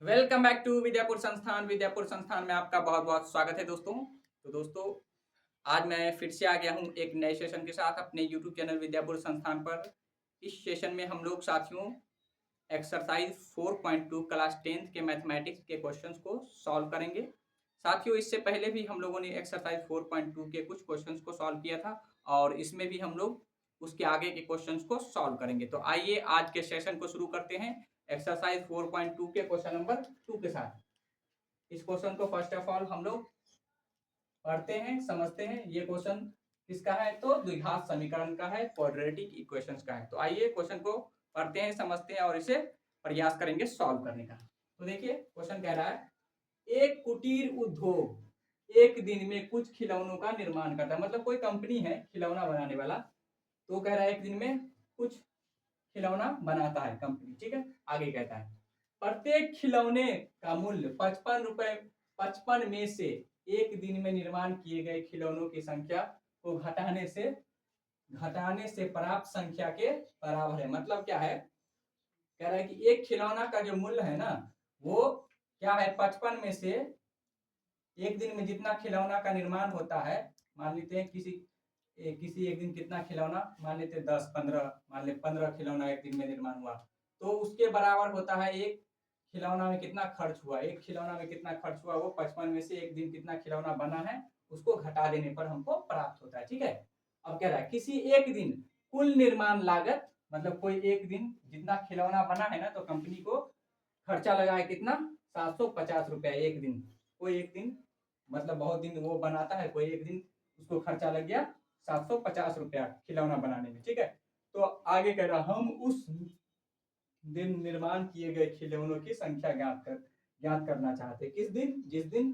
Welcome back to Vidyapur संस्थान। विद्यापुर संस्थान में आपका बहुत बहुत स्वागत है दोस्तों। तो दोस्तों, आज मैं फिर से आ गया हूँ एक नए सेशन के साथ अपने यूट्यूब चैनल विद्यापुर संस्थान पर। इस सेशन में हम लोग साथियों एक्सरसाइज 4.2 क्लास 10th के मैथमेटिक्स के क्वेश्चंस को सॉल्व करेंगे। साथियों, इससे पहले भी हम लोगों ने एक्सरसाइज 4.2 के कुछ क्वेश्चंस को सॉल्व किया था और इसमें भी हम लोग उसके आगे के क्वेश्चंस को सॉल्व करेंगे। तो आइए आज के सेशन को शुरू करते हैं एक्सरसाइज 4.2 के क्वेश्चन नंबर 2 के साथ। इस क्वेश्चन को फर्स्ट ऑफ ऑल हम लोग पढ़ते हैं, समझते हैं। ये क्वेश्चन किसका है? तो द्विघात समीकरण का है, क्वाड्रेटिक इक्वेशंस का है। तो आइए क्वेश्चन को पढ़ते हैं, समझते हैं और इसे प्रयास करेंगे सॉल्व करने का। तो देखिए क्वेश्चन कह रहा है, एक कुटीर उद्योग एक दिन में कुछ खिलौनों का निर्माण करता है। मतलब कोई कंपनी है खिलौना बनाने वाला, तो कह रहा है एक दिन में कुछ खिलौना बनाता है कंपनी। ठीक है, आगे कहता है प्रत्येक खिलौने का मूल्य 55 रुपए 55 में से एक दिन में निर्माण किए गए खिलौनों की संख्या को घटाने से प्राप्त संख्या के बराबर है। मतलब क्या है? कह रहा है कि एक खिलौना का जो मूल्य है ना, वो क्या है? 55 में से एक दिन में जितना खिलौना का निर्माण होता है, मान लेते हैं किसी एक दिन कितना खिलौना, मान लेते 10-15, मान ले 15 खिलौना एक दिन में निर्माण हुआ, तो उसके बराबर होता है एक खिलौना में कितना खर्च हुआ। एक खिलौना में कितना खर्च हुआ, वो 55 में से एक दिन कितना खिलौना बना है उसको घटा देने पर हमको प्राप्त होता है। ठीक है, अब कह रहा है किसी एक दिन कुल निर्माण लागत, मतलब कोई एक दिन जितना खिलौना बना है ना, तो कंपनी को खर्चा लगा है कितना? 750 रुपया एक दिन। कोई एक दिन मतलब बहुत दिन वो बनाता है, कोई एक दिन उसको खर्चा लग गया 750 रुपया खिलौना बनाने में। ठीक है, तो आगे कह रहा हम उस दिन निर्माण किए गए खिलौनों की संख्या ज्ञात करना चाहते। किस दिन? जिस दिन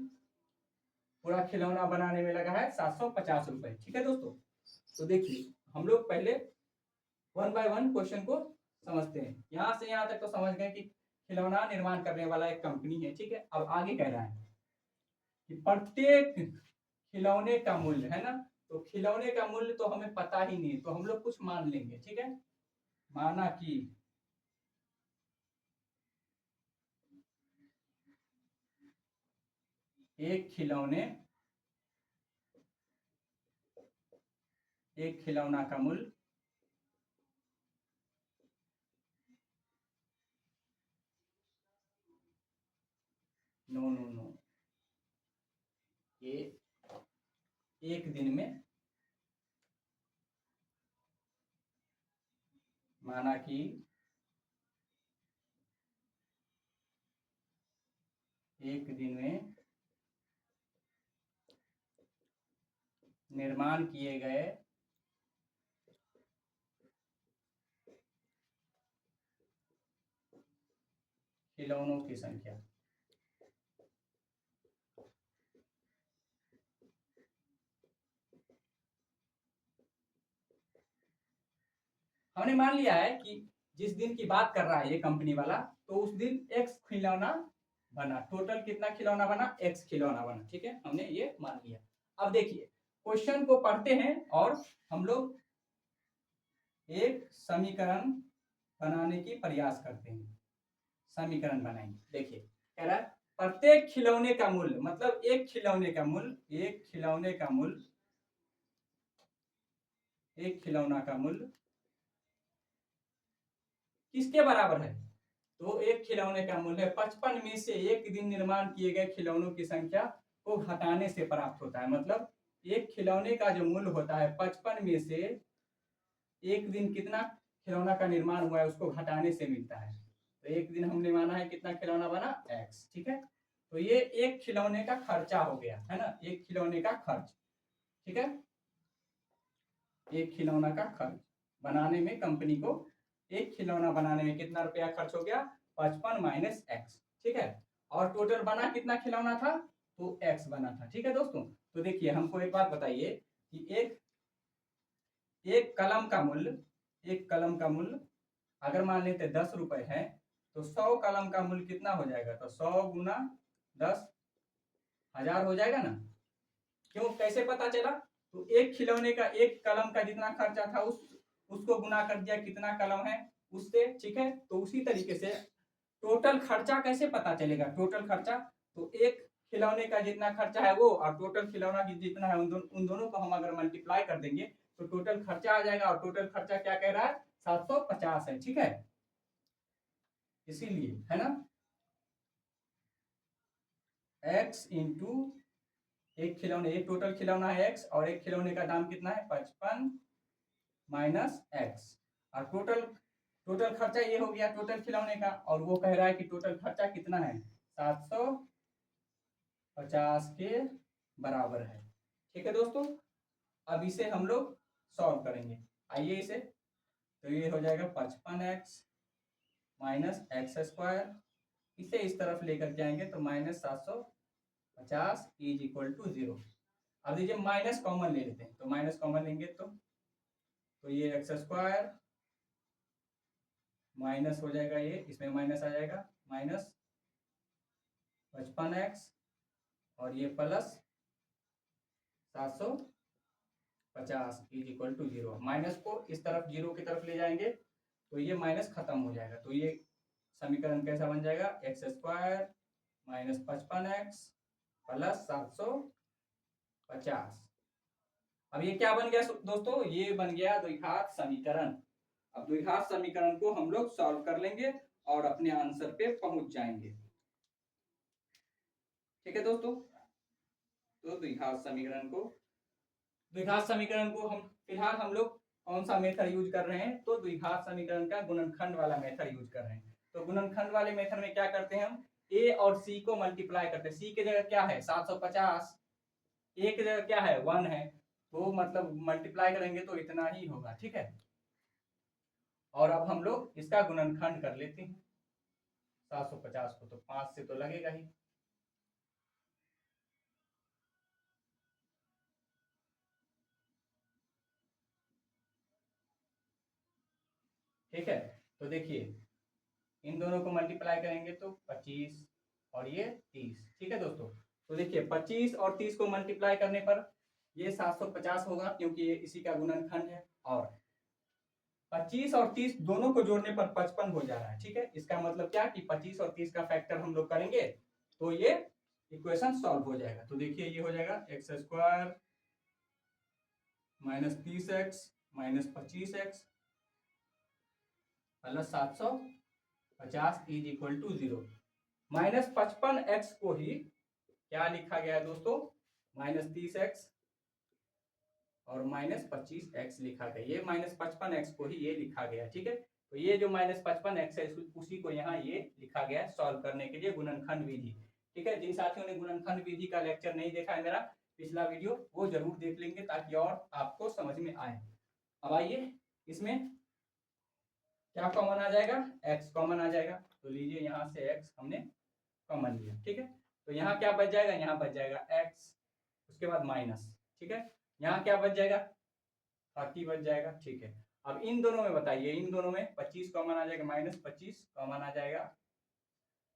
पूरा खिलौना बनाने में लगा है 750 रुपए। ठीक है दोस्तों, तो देखिए हम लोग पहले वन बाय वन क्वेश्चन को समझते हैं। यहां से यहां तक तो समझ गए कि खिलौना निर्माण करने वाला एक कंपनी है। ठीक है, अब आगे कह रहा है कि प्रत्येक खिलौने का मूल्य है ना, तो खिलौने का मूल्य तो हमें पता ही नहीं, तो हम लोग कुछ मान लेंगे। ठीक है, माना कि एक खिलौना का मूल्य नो नो नो ये एक दिन में, माना कि एक दिन में निर्माण किए गए खिलौनों की संख्या, हमने मान लिया है कि जिस दिन की बात कर रहा है ये कंपनी वाला, तो उस दिन एक्स खिलौना बना। टोटल कितना खिलौना बना? एक्स खिलौना बना। ठीक है, हमने ये मान लिया। अब देखिए क्वेश्चन को पढ़ते हैं और हम लोग एक समीकरण बनाने की प्रयास करते हैं। समीकरण बनाएंगे। देखिए कह रहा है प्रत्येक खिलौने का मूल्य, मतलब एक खिलौने का मूल्य, एक खिलौना का मूल्य किसके बराबर है? तो एक खिलौने का मूल्य 55 में से एक दिन निर्माण किए गए खिलौनों की संख्या को घटाने से प्राप्त होता है। मतलब एक खिलौने का जो मूल्य होता है 55 में से एक दिन कितना खिलौना का निर्माण हुआ है उसको घटाने से मिलता है। तो एक दिन हमने माना है कितना खिलौना बना? एक्स। ठीक है, तो ये एक खिलौने का खर्चा हो गया है ना, एक खिलौने का खर्च। ठीक है, एक खिलौना का खर्च बनाने में कंपनी को एक खिलौना बनाने में कितना रुपया खर्च हो गया? 55 माइनस एक्स। ठीक है, और टोटल बना कितना खिलौना था? तो एक्स बना था। ठीक है दोस्तों, तो देखिए हमको एक बात बताइए कि एक कलम का मूल्य अगर मान लेते 10 रुपए है, तो 100 कलम का मूल्य कितना हो जाएगा? तो 100 गुना 10 1000 हो जाएगा ना। क्यों, कैसे पता चला? तो एक खिलौने का एक कलम का जितना खर्चा था उसको गुना कर दिया कितना कलम है उससे। ठीक है, तो उसी तरीके से टोटल खर्चा कैसे पता चलेगा? टोटल खर्चा तो एक खिलौने का जितना खर्चा है वो और टोटल खिलौना की जितना है उन दोनों को हम अगर मल्टीप्लाई कर देंगे तो टोटल खर्चा आ जाएगा। और टोटल खर्चा क्या कह रहा है? 750 है। ठीक है, इसीलिए है ना, x इंटू एक खिलौने, एक टोटल खिलौना है x और एक खिलौने का दाम कितना है? 55 माइनस x। और टोटल टोटल खर्चा ये हो गया टोटल खिलौने का, और वो कह रहा है कि टोटल खर्चा कितना है? 750 के बराबर है। ठीक है दोस्तों, अब इसे हम लोग सॉल्व करेंगे। आइए इसे, तो ये हो जाएगा 55x माइनस एक्स स्क्वायर, इसे इस तरफ लेकर के आएंगे तो माइनस 750 इज इक्वल टू 0। अब देखिए माइनस कॉमन ले लेते हैं, तो माइनस कॉमन लेंगे तो ये एक्स स्क्वायर माइनस हो जाएगा, ये इसमें माइनस आ जाएगा, माइनस 55x और ये plus 750 is equal to 0। Minus को इस तरफ 0 की तरफ ले जाएंगे तो ये माइनस खत्म हो जाएगा। तो ये समीकरण कैसा बन जाएगा? X square minus 55x plus 750। अब ये क्या बन गया दोस्तों? ये बन गया द्विघात समीकरण। अब द्विघात समीकरण को हम लोग सॉल्व कर लेंगे और अपने आंसर पे पहुंच जाएंगे। ठीक है दोस्तों, तो द्विघात समीकरण को हम फिलहाल हम लोग कौन सा मेथड यूज कर रहे हैं? तो द्विघात समीकरण का गुणनखंड वाला मेथड यूज कर रहे हैं। तो गुणनखंड वाले मेथड में क्या करते हैं? हम a और c को मल्टीप्लाई करते हैं। c की जगह क्या है? 750, a की जगह क्या है? 1 है, तो मतलब मल्टीप्लाई करेंगे तो इतना ही होगा। ठीक है, और अब हम लोग इसका गुणनखंड कर लेते हैं 750 को, तो 5 से तो लगेगा ही। ठीक है, तो देखिए इन दोनों को मल्टीप्लाई करेंगे तो 25 और ये 30। ठीक है दोस्तों, तो देखिए 25 और 30 को मल्टीप्लाई करने पर ये 750 होगा क्योंकि ये इसी का गुणनखंड है, और 25 और 30 दोनों को जोड़ने पर 55 हो जा रहा है। ठीक है, इसका मतलब क्या कि 25 और 30 का फैक्टर हम लोग करेंगे तो ये इक्वेशन सॉल्व हो जाएगा। तो देखिए ये हो जाएगा x square minus 30x minus 25x plus 750 is equal to 0। Minus 55x को ही क्या लिखा गया है दोस्तों? माइनस 30x और माइनस 25x लिखा गया। ये माइनस 55x को ही ये लिखा गया। ठीक है, तो ये जो माइनस 55x है उसी को यहाँ ये लिखा गया है सॉल्व करने के लिए गुणनखंड विधि। ठीक है, जिन साथियों ने गुणनखंड विधि का लेक्चर नहीं देखा है मेरा पिछला वीडियो, वो जरूर देख लेंगे ताकि और आपको समझ में आए। अब आइए इसमें क्या कॉमन आ जाएगा? x कॉमन आ जाएगा, तो लीजिए यहाँ से x हमने कॉमन लिया। ठीक है, तो यहाँ क्या बच जाएगा? यहाँ बच जाएगा x, उसके बाद माइनस। ठीक है, यहाँ क्या बच जाएगा? 30 बच जाएगा। ठीक है, अब इन दोनों में बताइए, इन दोनों में 25 कॉमन आ जाएगा, माइनस 25 कॉमन आ जाएगा,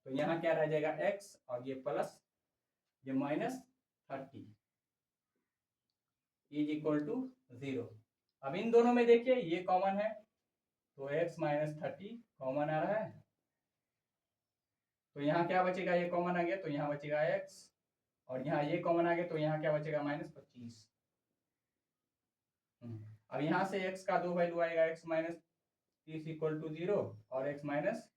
तो यहाँ क्या रह जाएगा? x और ये प्लस ये माइनस 30 इज इक्वल टू 0। अब इन दोनों में देखिए ये कॉमन है तो x माइनस 30 कॉमन आ रहा है, तो यहाँ क्या बचेगा? ये कॉमन आ गया तो यहाँ बचेगा x, और यहाँ ये कॉमन आ गया तो यहाँ क्या बचेगा? माइनस 25। अब यहाँ से x का दो वैल्यू आएगा, x माइनस 30 इक्वल टू 0 और x minus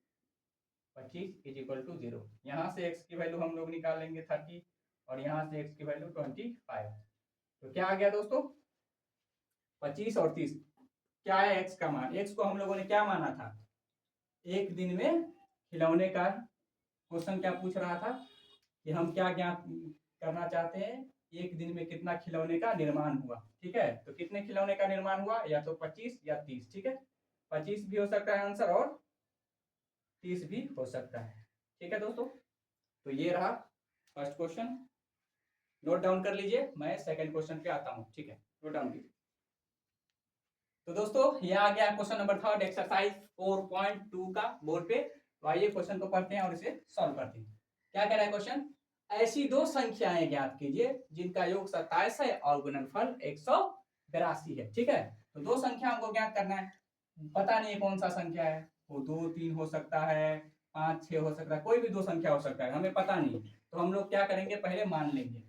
25 is equal to 0। यहाँ से x की वैल्यू हम लोग निकाल लेंगे 30 और यहाँ से x की वैल्यू 25। तो क्या आ गया दोस्तों? 25 और 30 क्या है? x का मान। x को हम लोगों ने क्या माना था? एक दिन में खिलौने का क्वेश्चन क्या पूछ रहा था कि हम क्या ज्ञात करना चाहते हैं? एक दिन में कितना खिलौने का निर्माण हुआ। ठीक है, तो कितने खिलौने का निर्माण हुआ? या तो 25 या 30। ठीक है, 25 भी हो सकता है आंसर और 30 भी हो सकता है। ठीक है दोस्तों, तो ये रहा फर्स्ट क्वेश्चन, नोट डाउन कर लीजिए, मैं सेकंड क्वेश्चन पे आता हूँ। ठीक है, नोट डाउन कीजिए। तो दोस्तों ये आ गया क्वेश्चन नंबर 3 एक्सरसाइज 4.2 का बोर्ड पे। तो आइए क्वेश्चन को पढ़ते हैं और इसे सॉल्व करते हैं। क्या कह रहा है क्वेश्चन? ऐसी दो संख्याएं ज्ञात कीजिए जिनका योग 27 है और गुणनफल 182 है। ठीक है, तो दो संख्याओं को ज्ञात करना है, पता नहीं कौन सा संख्या है, वो 2 3 हो सकता है, 5 6 हो सकता है, कोई भी दो संख्या हो सकता है, हमें पता नहीं। तो हम लोग क्या करेंगे, पहले मान लेंगे,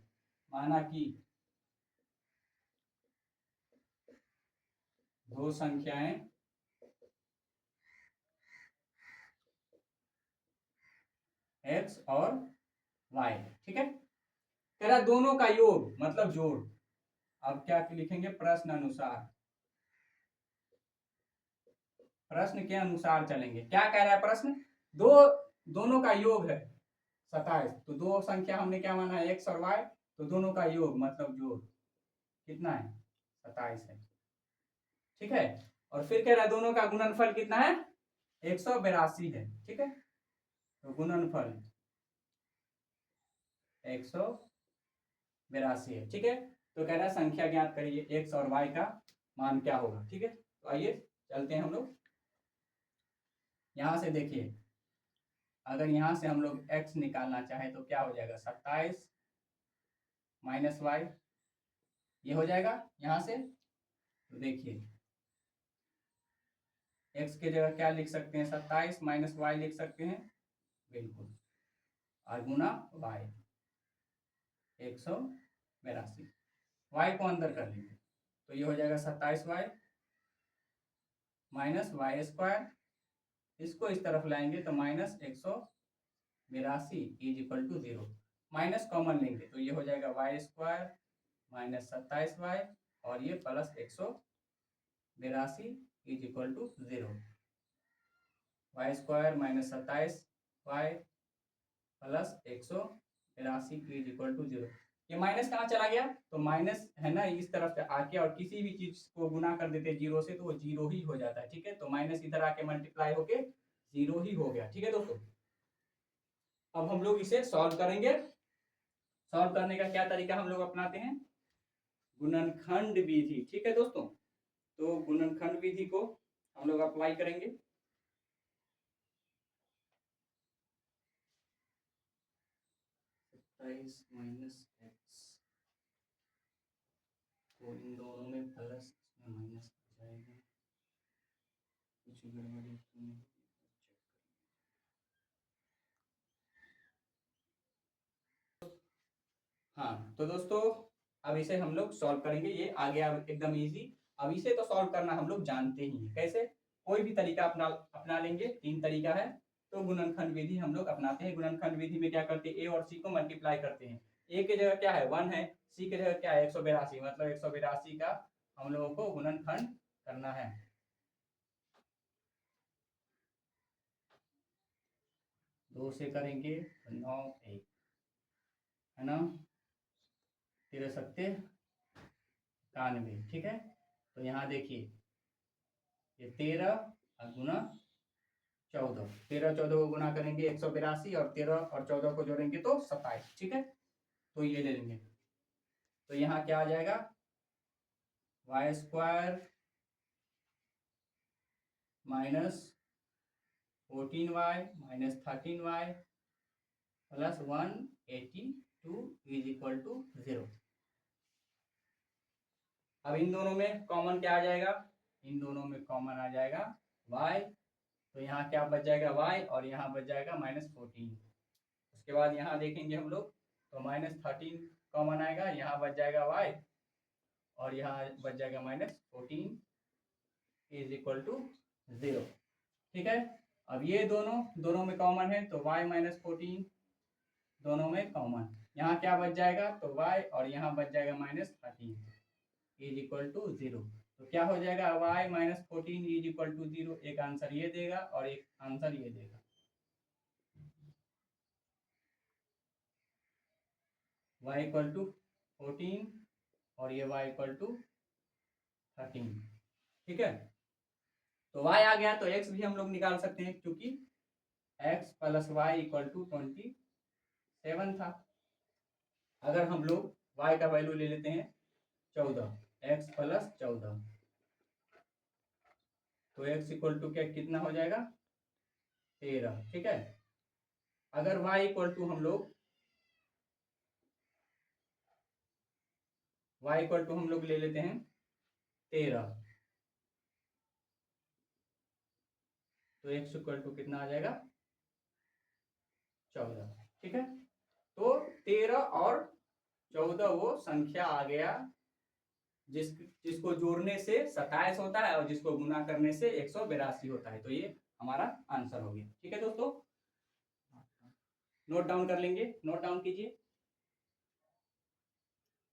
माना कि दो संख्याएं x और y, ठीक है। कह रहा दोनों का योग मतलब जोड़। अब क्या लिखेंगे, प्रश्न अनुसार, प्रश्न के अनुसार चलेंगे। क्या कह रहा है प्रश्न, दोनों का योग है 27, तो दो संख्या हमने क्या माना है, x और y, तो दोनों का योग मतलब जोड़ कितना है, 27 है, ठीक है। और फिर कह रहा है दोनों का गुणनफल कितना है, 182 है, ठीक है। तो गुणनफल 182 है, ठीक है। तो कह रहा है संख्या ज्ञात करिए, x और y का मान क्या होगा, ठीक है। तो आइए चलते हैं हम लोग, यहां से देखिए, अगर यहां से हम लोग x निकालना चाहें तो क्या हो जाएगा, 27 माइनस वाई, ये हो जाएगा यहां से। तो देखिए x के जगह क्या लिख सकते हैं, 27 माइनस वाई लिख सकते हैं, बिल्कुल, और गुना y 182, y को अंदर कर लेंगे, तो ये हो जाएगा 27y माइनस वाई स्क्वायर, इसको इस तरफ लाएंगे तो minus 182 is equal to 0, minus common लेंगे तो ये हो जाएगा वाई स्क्वायर माइनस 27y, और ये plus 182 is equal to 0, y square minus 27y plus 182 is equal to 0। ये माइनस कहाँ चला गया, तो माइनस है ना इस तरफ से आके, और किसी भी चीज को गुना कर देते हैं जीरो से तो वो जीरो ही हो जाता है, ठीक है। तो माइनस इधर आके मल्टीप्लाई होके जीरो ही हो गया, ठीक है दोस्तों। अब हम लोग इसे सॉल्व करेंगे। सॉल्व करने का क्या तरीका हम लोग अपनाते हैं, गुणनखंड विधि, ठीक है दोस्तों। तो गुणनखंड विधि को हम लोग अप्लाई करेंगे। 27 माइनस एक्स तो इन दोनों में प्लस, इसमें माइनस हो जाएगा, कुछ गड़बड़ी तो नहीं। हाँ तो दोस्तों अब इसे हम लोग सॉल्व करेंगे, ये आ गया एकदम इजी। अब इसे तो सॉल्व करना हम लोग जानते ही हैं, कैसे, कोई भी तरीका अपना लेंगे, 3 तरीका है। तो गुणनखंड विधि हम लोग अपनाते हैं। गुणनखंड विधि में क्या करते हैं, ए और सी को मल्टीप्लाई करते हैं। ए की जगह क्या है 1 है, सी की जगह क्या है 182, मतलब 182 का हम लोगों को गुणनखंड करना है। दो से करेंगे तो 9 1 है ना, 13 सत्ते 91, ठीक है। तो यहाँ देखिए ये 13 और गुना 14, 13 14 को गुना करेंगे 182, और 13 और 14 को जोड़ेंगे तो 27, ठीक है। तो ये ले लेंगे, तो यहाँ क्या आ जाएगा, y square minus 14y minus 13y plus 182 is equal to 0। अब इन दोनों में कॉमन क्या आ जाएगा, इन दोनों में कॉमन आ जाएगा y, तो यहाँ क्या बच जाएगा y, और यहाँ बच जाएगा -14। उसके बाद यहाँ देखेंगे हम लोग तो -13 कॉमन आएगा, यहाँ बच जाएगा y, और यहाँ बच जाएगा -14 इज इक्वल टू 0, ठीक है। अब ये दोनों में कॉमन है तो y -14 दोनों में कॉमन, यहाँ क्या बच जाएगा तो y, और यहाँ बच जाएगा -13 इज इक्वल टू 0। तो क्या हो जाएगा, y -14 इज इक्वल टू 0, एक आंसर ये देगा और एक आंसर ये देगा। y इक्वल टू 14 और ये y इक्वल टू 13, ठीक है। तो y आ गया, तो x भी हम लोग निकाल सकते हैं, क्योंकि x plus y equal to 27 था। अगर हम लोग y का वैल्यू ले लेते हैं 14, x प्लस 14, तो x इक्वल टू क्या कितना हो जाएगा 13, ठीक है। अगर y इक्वल टू हम लोग ले लेते हैं 13, तो x इक्वल टू कितना आ जाएगा 14। ठीक है, तो 13 और 14 वो संख्या आ गया जिसको जोड़ने से 27 होता है और जिसको गुना करने से 182 होता है। तो ये हमारा आंसर हो गया। ठीक है दोस्तों, नोट डाउन कर लेंगे, नोट डाउन कीजिए।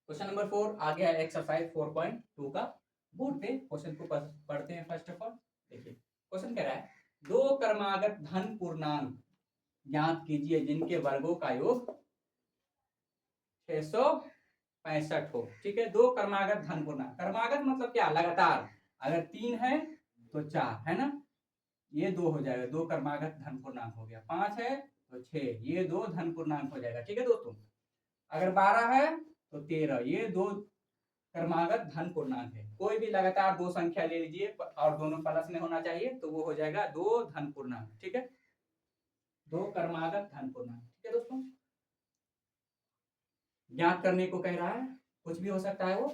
क्वेश्चन नंबर 4 आ गया एक्सरसाइज 4.2 का। बोर्ड पे क्वेश्चन को पढ़ते हैं। फर्स्ट ऑफ ऑल देखिए, क्वेश्चन कह रहा है दो क्रमागत धन पूर्णांक ज्ञात कीजिए जिनके वर्गों का योग 665 हो। ठीक है, दो क्रमागत धन पूर्णांक, क्रमागत मतलब क्या, लगातार, अगर 3 है तो 4 है ना, ये 2 हो जाएगा, दो क्रमागत धन पूर्णांक हो गया। 5 है तो 6, ये 2 धन पूर्णांक हो जाएगा। ठीक है दोस्तों, अगर 12 है तो 13, ये 2 क्रमागत धन पूर्णांक है। कोई भी लगातार 2 संख्या ले लीजिए और दोनों प्लस में होना चाहिए, तो वो हो जाएगा 2 धन पूर्णांक। ठीक है, 2 क्रमागत धन पूर्णांक। ठीक है दोस्तों, ज्ञात करने को कह रहा है, कुछ भी हो सकता है, वो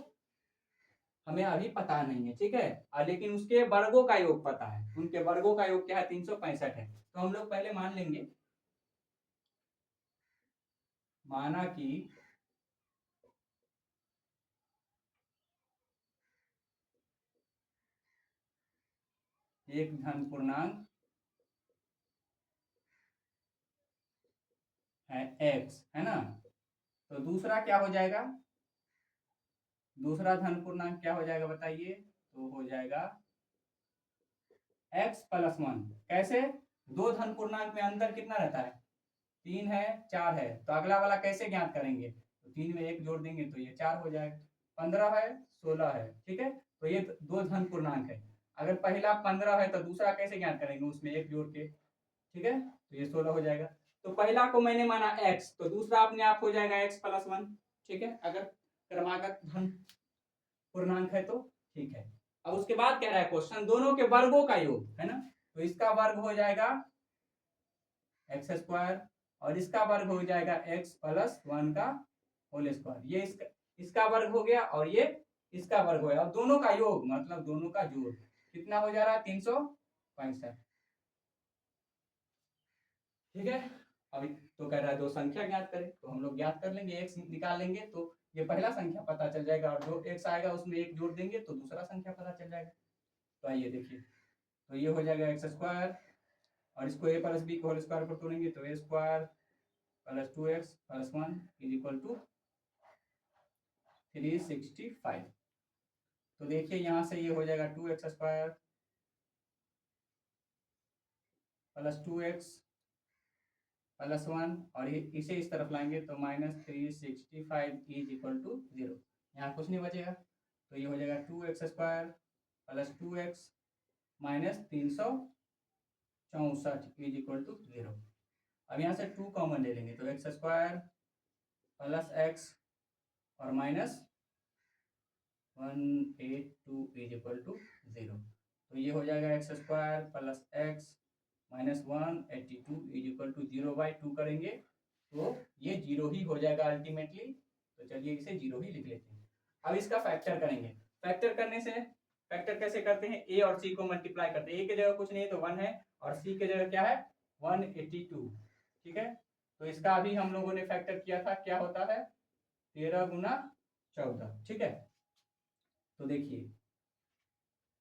हमें अभी पता नहीं है। ठीक है, लेकिन उसके वर्गों का योग पता है। उनके वर्गों का योग क्या है, 365 है। तो हम लोग पहले मान लेंगे, माना कि एक धन पूर्णांक है x, है ना, तो दूसरा क्या हो जाएगा, दूसरा धन पूर्णांक क्या हो जाएगा बताइए, तो हो जाएगा x प्लस 1। कैसे, 2 धन पूर्णांक में अंतर कितना रहता है, 3 है 4 है, तो अगला वाला कैसे ज्ञात करेंगे, तो 3 में 1 जोड़ देंगे तो ये 4 हो जाएगा। 15 है 16 है। ठीक है, तो ये 2 धन पूर्णांक है। अगर पहला 15 है तो दूसरा कैसे ज्ञात करेंगे, उसमें 1 जोड़ के। ठीक है, तो ये 16 हो जाएगा। तो पहला को मैंने माना x, तो दूसरा अपने आप हो जाएगा x प्लस 1। ठीक है, अगर क्रमागत धन पूर्णांक है तो। ठीक है, अब उसके बाद कह रहा है क्वेश्चन दोनों के वर्गों का योग, है ना, तो इसका वर्ग हो जाएगा एक्स स्क्वायर और इसका वर्ग हो जाएगा एक्स प्लस 1 का होल स्क्वायर। ये इसका वर्ग हो गया और ये इसका वर्ग हो गया, और दोनों का योग मतलब दोनों का जोड़ कितना हो जा रहा है, 365। ठीक है, अभी तो कह रहा है दो संख्या ज्ञात करें, तो हम लोग ज्ञात कर लेंगे, एक्स निकाल लेंगे तो ये पहला संख्या पता चल जाएगा, और जो एक्स आएगा उसमें 1 जोड़ देंगे तो दूसरा संख्या पता चल जाएगा। तो आइए देखिए, तो ये हो जाएगा एक्स स्क्वायर और इसको ए प्लस बी के होल स्क्वायर पर तोड़ेंगे तो a square plus 2x plus 1 is equal to 365। तो देखिए यहाँ से ये हो जाएगा 2x square plus 2x plus 1 और इसे इस तरफ लाएंगे तो -365 इज इक्वल टू 0। यहाँ कुछ नहीं बचेगा, तो ये हो जाएगा 2x square plus 2x minus 364 is equal to 0। अब यहाँ से 2 कॉमन ले लेंगे तो एक्स स्क्वायर प्लस एक्स और माइनस 182 इज इक्वल टू 0। तो ये हो जाएगा x square plus x minus 182 is equal to 0/2 करेंगे तो ये 0 ही हो जाएगा अल्टीमेटली। तो चलिए इसे 0 ही लिख लेते हैं। अब इसका फैक्टर करेंगे, फैक्टर करने से फैक्टर कैसे करते हैं, ए और सी को मल्टीप्लाई करते हैं। ए की जगह कुछ नहीं है तो 1 है और सी की जगह क्या है 182। ठीक है, तो इसका अभी हम लोगों ने फैक्टर किया था, क्या होता है 13 गुना 14। ठीक है, तो देखिए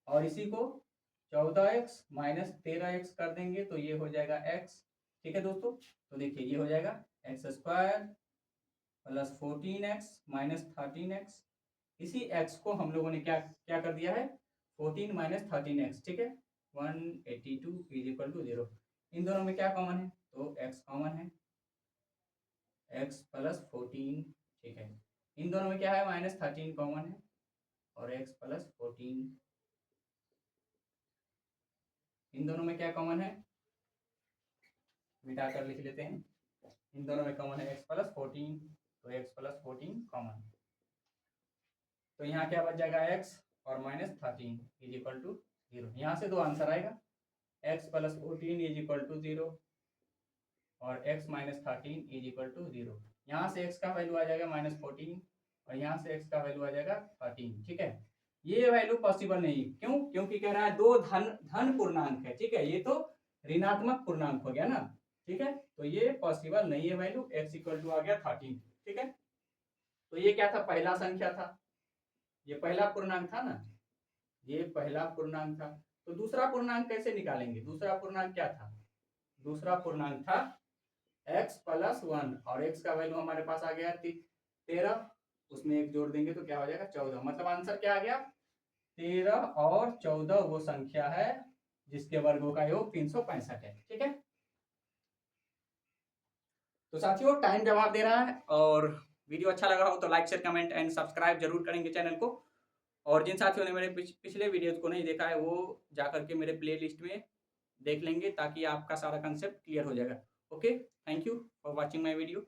और इसी को 14x माइनस 13x कर देंगे तो ये हो जाएगा x। ठीक है दोस्तों, तो देखिए ये हो जाएगा x square plus 14x minus 13x। इसी x को हम लोगों ने क्या क्या कर दिया है 14 माइनस 13x। ठीक है, 182 इज इक्वल टू 0। इन दोनों में क्या कॉमन है, तो x कॉमन है, x प्लस 14। ठीक है, इन दोनों में क्या है -13 कॉमन है और x प्लस 14। इन दोनों में क्या कॉमन है, मिटा कर लिख लेते हैं। इन दोनों में कॉमन है x प्लस 14, तो x प्लस 14 कॉमन। तो यहाँ क्या बच जाएगा x और -13 इज इक्वल टू 0। यहाँ से दो आंसर आएगा, x plus 14 is equal to 0 और x minus 13 is equal to 0। यहाँ से x का वैल्यू आ जाएगा -14 और यहाँ से x का वैल्यू आ जाएगा 13। ठीक है, ये वैल्यू पॉसिबल नहीं, क्यों, क्योंकि कह रहा है दो धन पूर्णांक है। ठीक है, ये तो ऋणात्मक पूर्णांक हो गया ना। ठीक है, तो ये पॉसिबल नहीं है वैल्यू, x इक्वल टू आ गया 13। ठीक है, तो ये क्या था, पहला संख्या था, ये पहला पूर्णांक था ना, ये पहला पूर्णांक था। तो दूसरा पूर्णांक कैसे निकालेंगे, दूसरा पूर्णांक क्या था, दूसरा पूर्णांक था x प्लस 1 और x का वैल्यू हमारे पास आ गया 13, उसमें एक जोड़ देंगे तो क्या हो जाएगा 14। मतलब आंसर क्या आ गया, 13 और 14 वो संख्या है जिसके वर्गों का योग 365 है। ठीक है, तो साथियों टाइम जवाब दे रहा है, और वीडियो अच्छा लगा हो तो like share comment and subscribe जरूर करेंगे चैनल को। और जिन साथियों ने मेरे पिछले वीडियोज को नहीं देखा है वो जाकर के मेरे प्ले लिस्ट में देख लेंगे, ताकि आपका सारा कंसेप्ट क्लियर हो जाएगा। Okay, thank you for watching my video.